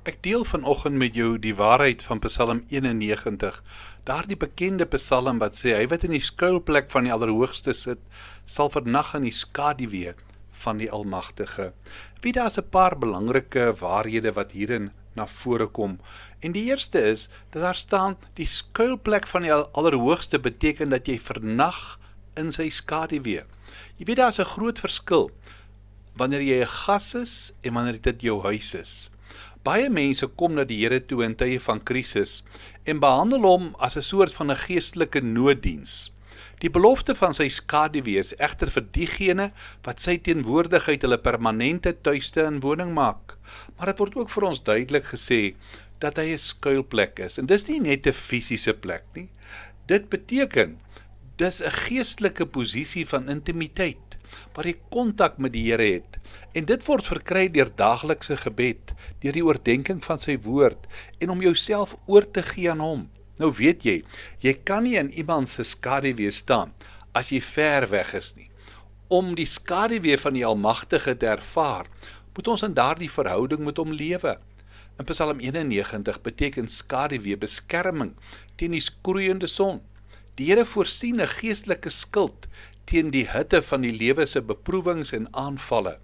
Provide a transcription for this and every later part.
Ek deel vanoggend met jou die waarheid van Psalm 91, daardie bekende psalm wat sê, hy wat in die skuilplek van die Allerhoogste sit, sal vernag in die skaduwee van die Almagtige. Wie daar's 'n paar belangrike waarhede wat hierin na vore kom. En die eerste is, dat daar staan, die skuilplek van die Allerhoogste beteken dat jy vernag in sy skaduwee. Jy weet, daar's 'n groot verskil, wanneer jy 'n gas is, en wanneer dit jou huis is. Baie mense kom na die Here toe in tye van krisis en behandel hom as 'n soort van 'n geestelike nooddiens. Die belofte van sy skaduwee is egter vir diegene wat sy teenwoordigheid hulle permanente tuiste en woning maak. Maar dit word ook vir ons duidelik gesê dat hy 'n skuilplek is. En dis nie net 'n fisiese plek nie. Dit beteken, dis 'n geestelike posisie van intimiteit, waar jy kontak met die Here het. En dit word verkry deur daaglikse gebed, deur die oordeenking van sy woord, en om jouself oor te gee aan hom. Nou weet jy kan nie in iemand se skaduwee staan, as jy ver weg is nie. Om die skaduwee van die Almagtige te ervaar, moet ons in daardie verhouding met hom lewe. In Psalm 91 beteken skaduwee beskerming teen die skroeiende son. Die Here voorsien 'n geestelike skild teen die hitte van die lewe se beproewings en aanvalle.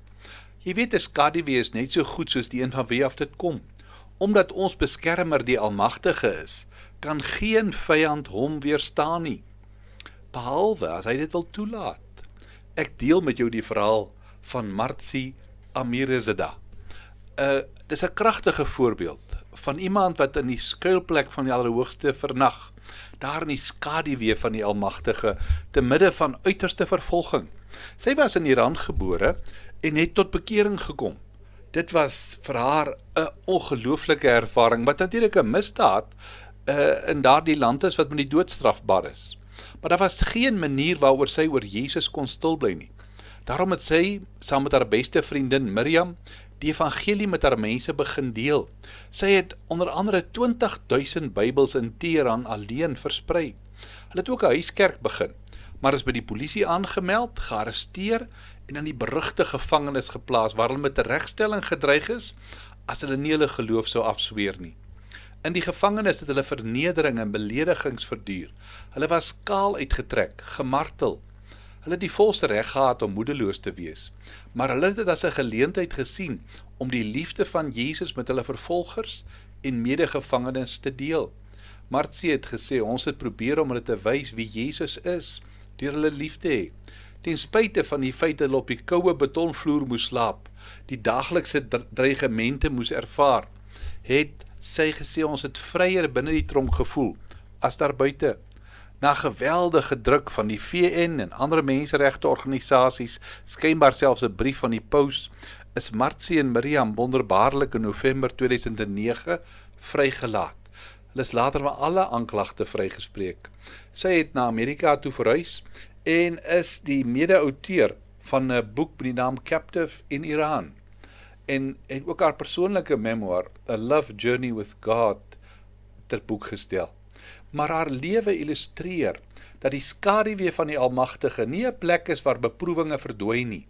Jy weet, 'n skaduwee is net so goed soos die een van wie af dit kom. Omdat ons beskermer die Almagtige is, kan geen vyand hom weerstaan nie, behalwe as hy dit wil toelaat. Ek deel met jou die verhaal van Martzi Amirizada. Dis 'n kragtige voorbeeld van iemand wat in die skuilplek van die Allerhoogste vernag, daar in die skaduwee van die Almagtige, te midde van uiterste vervolging. Sy was in Iran gebore en het tot bekering gekom. Dit was vir haar 'n ongelooflike ervaring, wat natuurlik 'n misdaad in daardie land is wat met die dood strafbaar is. Maar daar was geen manier waaroor sy oor Jesus kon stil bly nie. Daarom het sy, saam met haar beste vriendin Miriam, die evangelie met haar mense begin deel. Sy het onder andere 20.000 Bybels in Teheran alleen versprei. Hulle het ook 'n huiskerk begin, maar is by die polisie aangemeld, gearresteer en in die berugte gevangenis geplaas, waar hulle met 'n regstelling gedreig is, as hulle nie hulle geloof sou afsweer nie. In die gevangenis het hulle vernedering en beledigings verduur. Hulle was kaal uitgetrek, gemartel. Hulle het die volste reg gehad om moedeloos te wees, maar hulle het dit as 'n geleentheid gesien om die liefde van Jesus met hulle vervolgers en medegevangenes te deel. Martzi het gesê, ons het probeer om hulle te wys wie Jesus is, deur hulle lief te hê. Ten spyte van die feit dat hulle op die koue betonvloer moes slaap, die daaglikse dreigemente moes ervaar, het sy gesê, ons het vryer binne die tronk gevoel, as daar buite. Na geweldige druk van die VN en ander menseregteorganisasies, skynbaar selfs 'n brief van die paus, is Martzi en Miriam wonderbaarlik in November 2009 vrygelaat. Hulle is later van alle aanklagte vrygespreek. Sy het na Amerika toe verhuis en is die mede-auteur van 'n boek met die naam Captive in Iran. En ook haar persoonlike memoir, A Love Journey with God, ter boek gestel. Maar haar lewe illustreer dat die skaduwee van die Almagtige nie 'n plek is waar beproewinge verdwyn nie,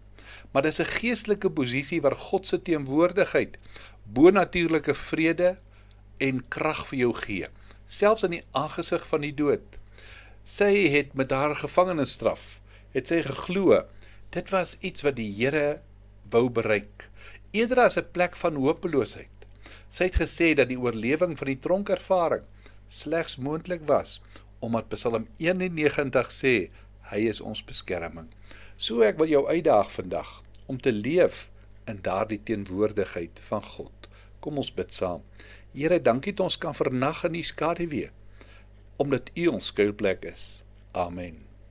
maar dis 'n geestelike posisie waar God se teenwoordigheid bonatuurlike vrede en krag vir jou gee, selfs in die aangesig van die dood. Sy het met haar gevangenisstraf, het sy geglo, dit was iets wat die Here wou bereik, eerder as 'n plek van hopeloosheid. Sy het gesê dat die oorlewing van die tronkervaring slegs moontlik was, omdat Psalm 91 sê, hy is ons beskerming. So ek wil jou uitdaag vandag, om te leef in daardie teenwoordigheid van God. Kom ons bid saam. Here, dankie dat ons kan vernag in die skaduwee, omdat U ons skuilplek is. Amen.